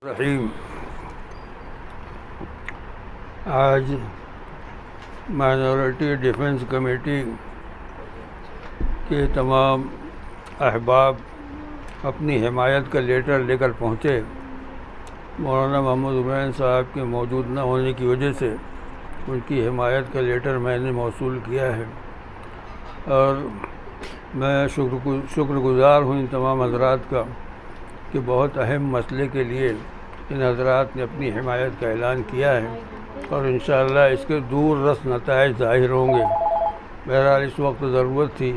रहीम। आज minority defence committee के तमाम अहबाब अपनी हिमायत का लेटर लेकर पहुँचे। मौलाना मोहम्मद उमैन साहब के मौजूद न होने की वजह से उनकी हिमायत का लेटर मैंने मौसूल किया है और मैं शुक्रगुज़ार हूँ इन तमाम हज़रात का कि बहुत अहम मसले के लिए इन हज़रात ने अपनी हिमायत का ऐलान किया है और इंशाअल्लाह इसके दूर रस नताइज ज़ाहिर होंगे। बहरहाल इस वक्त ज़रूरत थी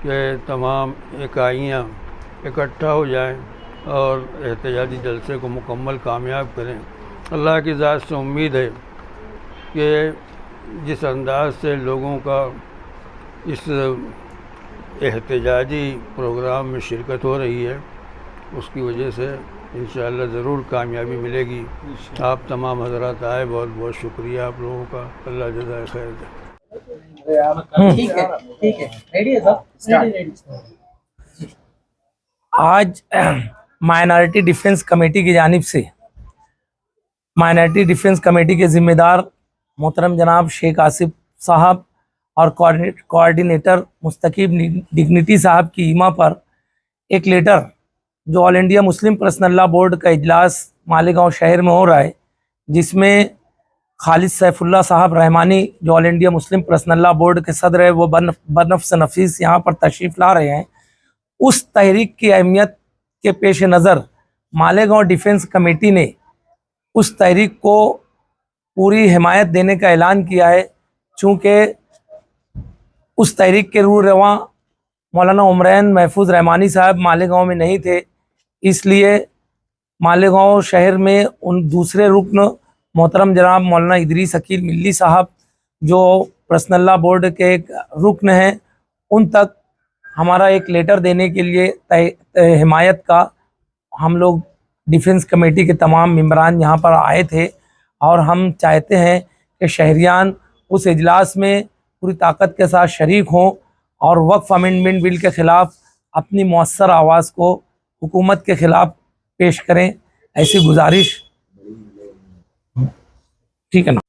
कि तमाम इकाइयाँ इकट्ठा हो जाएं और एहतजाजी जलसे को मुकम्मल कामयाब करें। अल्लाह की ज़ात से उम्मीद है कि जिस अंदाज से लोगों का इस एहतजाजी प्रोग्राम में शिरकत हो रही है उसकी वजह से इंशाअल्लाह ज़रूर कामयाबी मिलेगी। आप तमाम हज़रात आए, बहुत बहुत शुक्रिया आप लोगों का। अल्लाह जज़ाए खैर दे। ठीक है रेडी है सब। आज माइनॉरिटी डिफेंस कमेटी की जानिब से माइनॉरिटी डिफेंस कमेटी के ज़िम्मेदार मोहतरम जनाब शेख आसिफ साहब और कोऑर्डिनेटर मुस्तकीब डिग्निटी साहब की ईमा पर एक लेटर जो all India Muslim personal law board का इजलास मालेगांव शहर में हो रहा है, जिसमें खालिद सैफुल्लाह साहब रहमानी जो all India Muslim personal law board के सदर है वो बनफ्स नफीस यहाँ पर तशरीफ़ ला रहे हैं। उस तहरीक की अहमियत के पेश नज़र मालेगांव डिफेंस कमेटी ने उस तहरीक को पूरी हिमायत देने का ऐलान किया है। चूँकि उस तहरीक के रूह रवां मौलाना उमरैन महफूज रहमानी साहब मालेगांव में नहीं थे, इसलिए मालेगांव शहर में उन दूसरे रुकन मोहतरम जनाब मौलाना इदरीस अकील मिल्ली साहब जो पर्सनल लॉ बोर्ड के एक रुकन हैं, उन तक हमारा एक लेटर देने के लिए हिमायत का हम लोग डिफेंस कमेटी के तमाम मेंबरान यहाँ पर आए थे और हम चाहते हैं कि शहरियान उस इजलास में पूरी ताकत के साथ शरीक हों और वक्फ अमेंडमेंट बिल के ख़िलाफ़ अपनी मौसर आवाज़ को हुकूमत के ख़िलाफ़ पेश करें, ऐसी गुजारिश। ठीक है ना।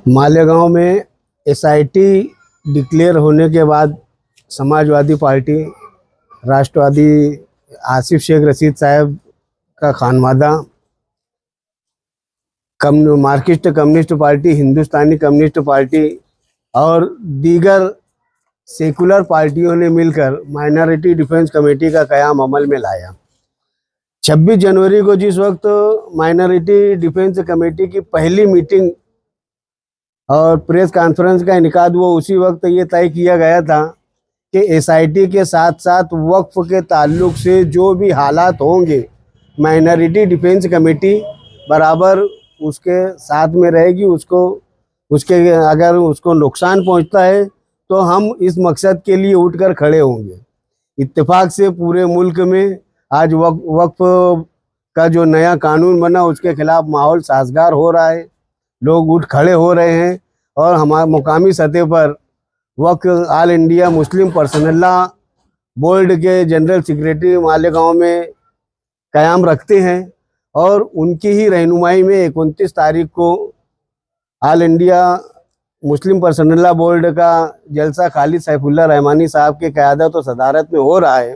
मालेगांव में एसआईटी डिक्लेयर होने के बाद समाजवादी पार्टी, राष्ट्रवादी आसिफ शेख रशीद साहब का खानवादा, मार्क्सिस्ट कम्युनिस्ट पार्टी, हिंदुस्तानी कम्युनिस्ट पार्टी और दीगर सेकुलर पार्टियों ने मिलकर माइनॉरिटी डिफेंस कमेटी का क़याम अमल में लाया। 26 जनवरी को जिस वक्त माइनॉरिटी डिफेंस कमेटी की पहली मीटिंग और प्रेस कॉन्फ्रेंस का इनेकाद हुआ, उसी वक्त ये तय किया गया था कि एसआईटी के साथ साथ वक्फ के ताल्लुक से जो भी हालात होंगे माइनॉरिटी डिफेंस कमेटी बराबर उसके साथ में रहेगी। उसके अगर उसको नुकसान पहुंचता है तो हम इस मकसद के लिए उठकर खड़े होंगे। इत्तेफाक से पूरे मुल्क में आज वक्फ का जो नया कानून बना उसके खिलाफ माहौल साजगार हो रहा है, लोग उठ खड़े हो रहे हैं और हमारे मुकामी सतह पर वक्फ all India Muslim personal law board के जनरल सेक्रेटरी मालेगांव में क़याम रखते हैं और उनकी ही रहनुमाई में 29 तारीख को all India Muslim personal law board का जलसा खालिद सैफुल्लाह रहमानी साहब के क़यादत और सदारत में हो रहा है।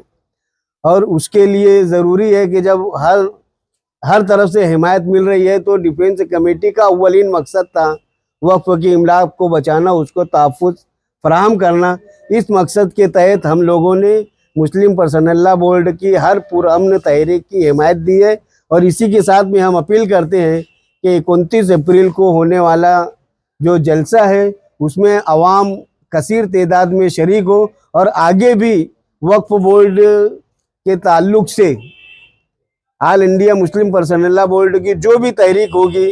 और उसके लिए ज़रूरी है कि जब हर तरफ से हिमायत मिल रही है तो डिफेंस कमेटी का अव्वलीन मकसद था वक्फ की इमलाक को बचाना, उसको तहफ़्फ़ुज़ फराहम करना। इस मकसद के तहत हम लोगों ने मुस्लिम पर्सनल लॉ बोर्ड की हर पुरअमन तहरीक की हिमायत दी है और इसी के साथ में हम अपील करते हैं कि 29 अप्रैल को होने वाला जो जलसा है उसमें अवाम कसीर तादाद में शरीक हो और आगे भी वक्फ बोर्ड के ताल्लुक से all India Muslim personal law board की जो भी तहरीक होगी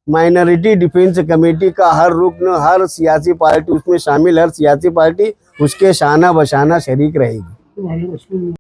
माइनॉरिटी डिफेंस कमेटी का हर रुकन, हर सियासी पार्टी उसमें शामिल, हर सियासी पार्टी उसके शाना बशाना शरीक रहेगी।